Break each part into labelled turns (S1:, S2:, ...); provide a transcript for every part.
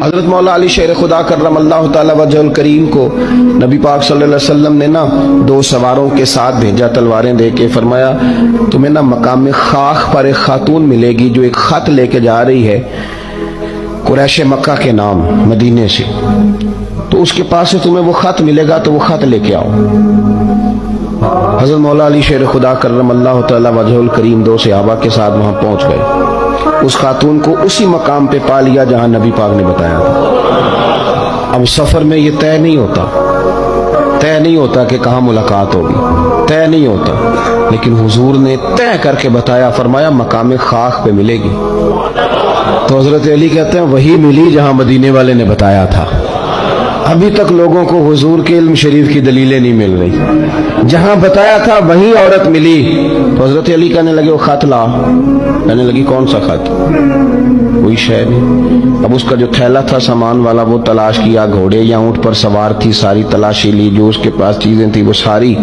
S1: حضرت مولا علی شیر خدا کرم اللہ تعالی وجہ الکریم کو نبی پاک صلی اللہ علیہ وسلم نے نا 2 سواروں کے ساتھ بھیجا تلواریں دے کے، فرمایا تمہیں نا مقام خاخ پر ایک خاتون ملے گی جو ایک خط لے کے جا رہی ہے قریش مکہ کے نام مدینے سے، تو اس کے پاس سے تمہیں وہ خط ملے گا تو وہ خط لے کے آؤ۔ حضرت مولا علی شیر خدا کرم اللہ تعالی وجہ الکریم 2 صحابہ کے ساتھ وہاں پہنچ گئے۔ اس خاتون کو اسی مقام پہ پا لیا جہاں نبی پاک نے بتایا تھا۔ اب سفر میں یہ طے نہیں ہوتا کہ کہاں ملاقات ہوگی، طے نہیں ہوتا، لیکن حضور نے طے کر کے بتایا، فرمایا مقام خاخ پہ ملے گی۔ تو حضرت علی کہتے ہیں وہی ملی جہاں مدینے والے نے بتایا تھا۔ ابھی تک لوگوں کو حضور کے علم شریف کی دلیلیں نہیں مل رہی، جہاں بتایا تھا وہیں عورت ملی۔ تو حضرت علی کہنے لگے وہ خط لا، کہنے لگی کون سا خط؟ کوئی شے نہیں۔ اب اس کا جو تھیلا تھا سامان والا وہ تلاش کیا، گھوڑے یا اونٹ پر سوار تھی، ساری تلاشی لی، جو اس کے پاس چیزیں تھی وہ ساری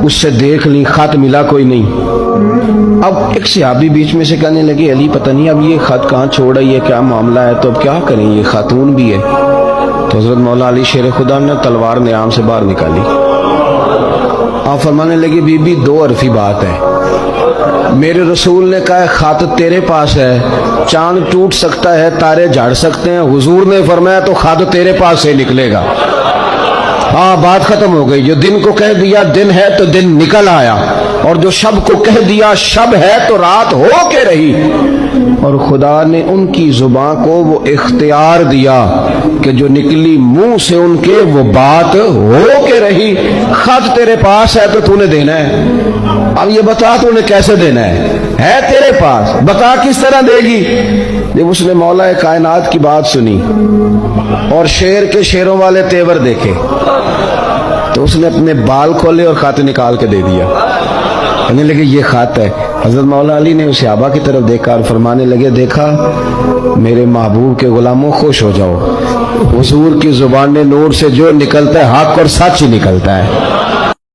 S1: اس سے دیکھ لی، خط ملا کوئی نہیں۔ اب ایک صحابی بیچ میں سے کہنے لگے علی پتہ نہیں اب یہ خط کہاں چھوڑ رہی ہے، کیا معاملہ ہے، تو اب کیا کریں، یہ خاتون بھی ہے۔ تو حضرت مولا علی شیر خدا نے تلوار نیام سے باہر نکالی، آپ فرمانے لگے بی بی 2 حرفی بات ہے، میرے رسول نے کہا خط تیرے پاس ہے، چاند ٹوٹ سکتا ہے، تارے جھاڑ سکتے ہیں، حضور نے فرمایا تو خط تیرے پاس سے نکلے گا۔ ہاں بات ختم ہو گئی، جو دن کو کہہ دیا دن ہے تو دن نکل آیا، اور جو شب کو کہہ دیا شب ہے تو رات ہو کے رہی، اور خدا نے ان کی زبان کو وہ اختیار دیا کہ جو نکلی منہ سے ان کے وہ بات ہو کے رہی۔ خط تیرے پاس ہے تو نے دینا ہے، اب یہ بتا تو نے کیسے دینا ہے تیرے پاس، بتا کس طرح دے گی۔ جب اس نے مولا کائنات کی بات سنی اور شیر کے شیروں والے تیور دیکھے تو اس نے اپنے بال کھولے اور خط نکال کے دے دیا، کہنے لگے یہ خط ہے۔ حضرت مولا علی نے اس صحابہ کی طرف دیکھا اور فرمانے لگے دیکھا میرے محبوب کے غلاموں خوش ہو جاؤ، حضور کی زبان نور سے جو نکلتا ہے حق اور سچ ہی نکلتا ہے۔